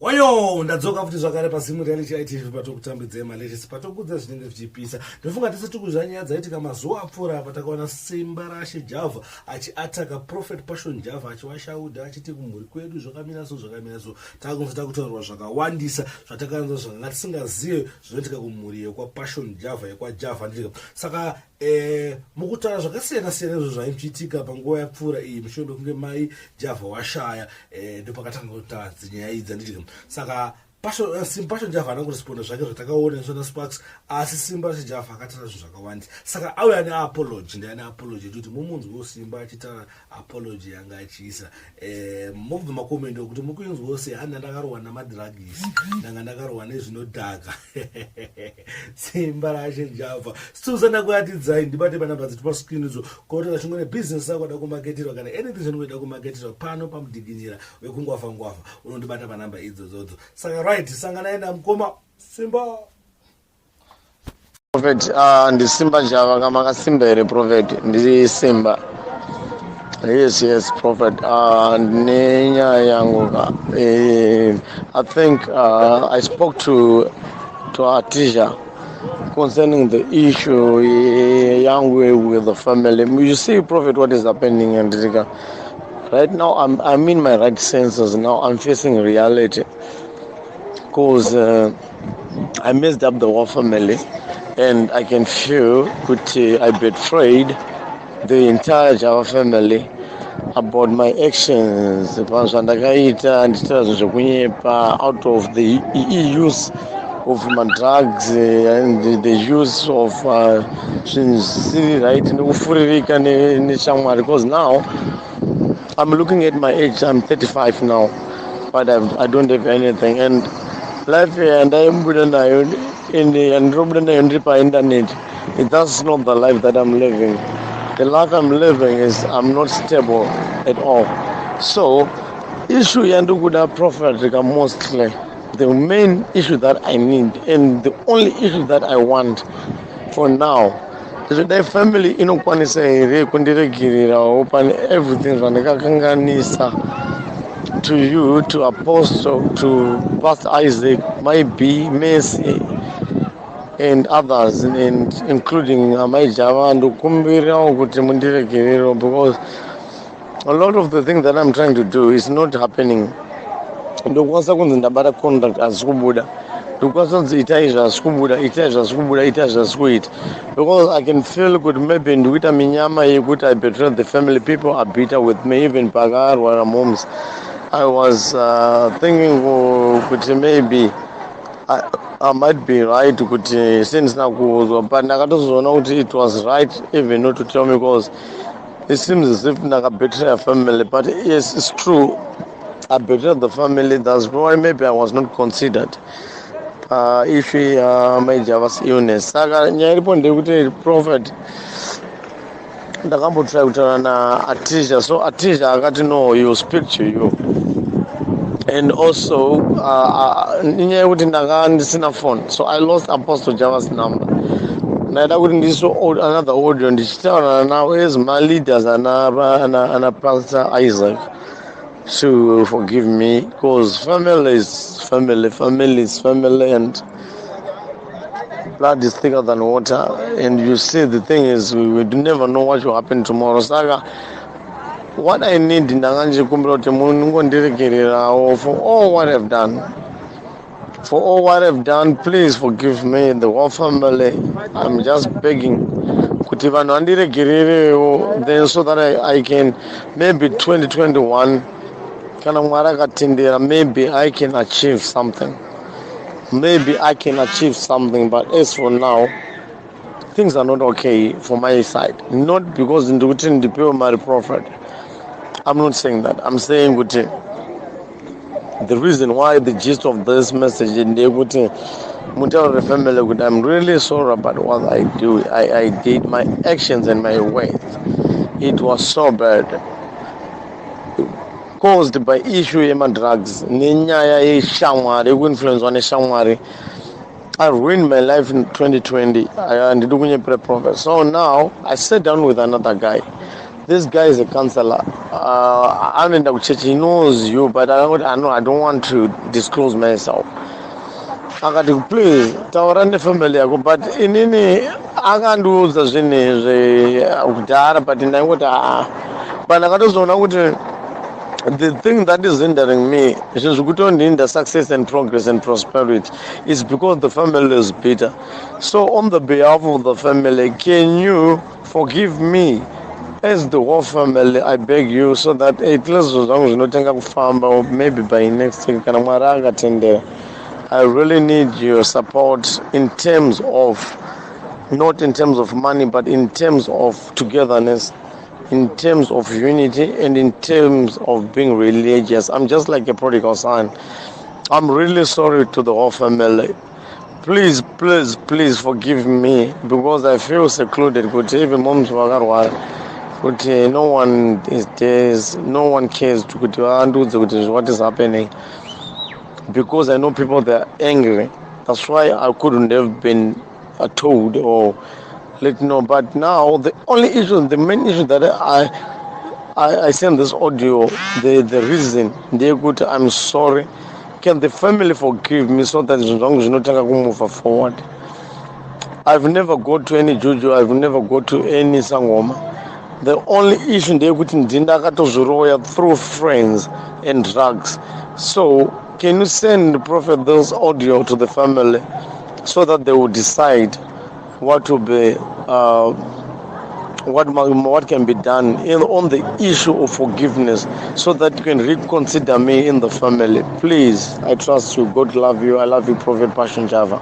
Wayo ndadzoka futi zvakare pasimu reality IT patokutambidza malesi patokudza zvinenge zvichipisa. Ndofunga tisati kuzvanyaya dzaitika mazuva apfuura apa takaona Simbarashe Java achiataka Prophet Passion Java achiwashauda achiti kumhuri kwedu zvakamira so takunzi takutaurwa zvakawandisa zvatakanzwa zvanga tisingazive zvinoitika kumhuri yekwa Passion Java yekwa Java ndika. Saka mukutaura zvakasiyana siyana izvo zvaichiitika panguva yapfuura iyi mushure mekunge mai Java washaya ndopakatanga kuita nyaya idzi dzanditi. Saka Passion Java anangoresponda zvake zvatakaona zvona Sparks asi Simbarashe Java akataura zvinhu zvakawanda. Saka auya neapology ndiani apology kuti mumunzwewo Simba achitaura apology yanga achiisa mubva makomendo kuti mukuinzwewo sei handi ndakarohwa namadhiragizi ndanga ndakarohwa nezvinodhaka Simbarashe Java situzana kuyatidzai ndibate panamba dziri pascreen idzo kuotera chimwe nebusiness yako da kumaketerwa kana anything zvinoda kumaketerwa pano pamudiginyira wekungwavha unondibata panamba idzodzo. Saka right sangana ina mkoma Simba Prophet ndi Simba Java kama kasimbere prophet ndi Simba. Yes prophet nenya yangu I think I spoke to our teacher concerning the issue young way with the family. You see prophet what is happening and right now I'm in my right senses now. I'm facing reality because I messed up the whole family and I can feel I betrayed the entire Java family about my actions out of the use of my drugs and the use of right because now I'm looking at my age. I'm 35 now, but I don't have anything and life and I'm in the internet. That's not the life that I'm living. The life I'm living is I'm not stable at all. So issue yandu kuda prophet mostly the main issue that I need and the only issue that I want for now is that family inokwanisa ere kundiregirira open everything zvandakakanganisa to you, to Apostle, to Pastor Isaac, maybe Messi and others, and including my Java and Ukumbira because a lot of the things that I'm trying to do is not happening. Because I can feel good maybe in Wita Minyama I betrayed the family, people are bitter with me, even Pagar or moms. I was thinking maybe I might be right since now, but it was right even not to tell me because it seems as if I betrayed a family. But yes, it's true. I betrayed the family. That's why maybe I was not considered. If my Java's illness, prophet. The company try to a teacher, so a teacher I got to know you speak to you. And also, phone. So I lost Apostle Java's number. Now I wouldn't do another audio and now is my leaders and Pastor Isaac to forgive me because family is family and blood is thicker than water. And you see the thing is we do never know what will happen tomorrow. Saga. What I need in Nanganje for all what I've done. For all what I've done, please forgive me, the whole family. I'm just begging. Then so that I can, maybe 2021, maybe I can achieve something. But as for now, things are not okay for my side. Not because in the people my prophet. I'm not saying that. I'm saying the reason why the gist of this message in the family, I'm really sorry about what I do. I did my actions and my ways. It was so bad. Caused by issue of drugs. Influence on Shamwari. I ruined my life in 2020. I did a prophet. So now I sat down with another guy. This guy is a counselor. I'm in the church. He knows you, but I don't want to disclose myself. Akati please taura nefamily yako but inini akandiudza zvinezve kudhara but ndaingoti but ndakatozoona kuti the thing that is hindering me zvinhu zvikutondihinda success and progress and prosperity is because the family is bitter. So on the behalf of the family, can you forgive me as the whole family? I beg you, so that at least zvangu zvinotenga kufamba, or maybe by next week kana mwari akatendera. I really need your support in terms of, not in terms of money, but in terms of togetherness, in terms of unity, and in terms of being religious. I'm just like a prodigal son. I'm really sorry to the whole family. Please, please, please forgive me, because I feel secluded. Even moms vakarwara, no one is there, no one cares what is happening. Because I know people that are angry. That's why I couldn't have been told or let know. But now the only issue, the main issue that I send this audio, the reason they're good, I'm sorry. Can the family forgive me so that as long as not move forward? I've never go to any juju, I've never go to any sangoma. The only issue they're good in through friends and drugs. So can you send the prophet those audio to the family so that they will decide what to be, what can be done on the issue of forgiveness, so that you can reconsider me in the family. Please, I trust you. God love you. I love you, Prophet Passion Java.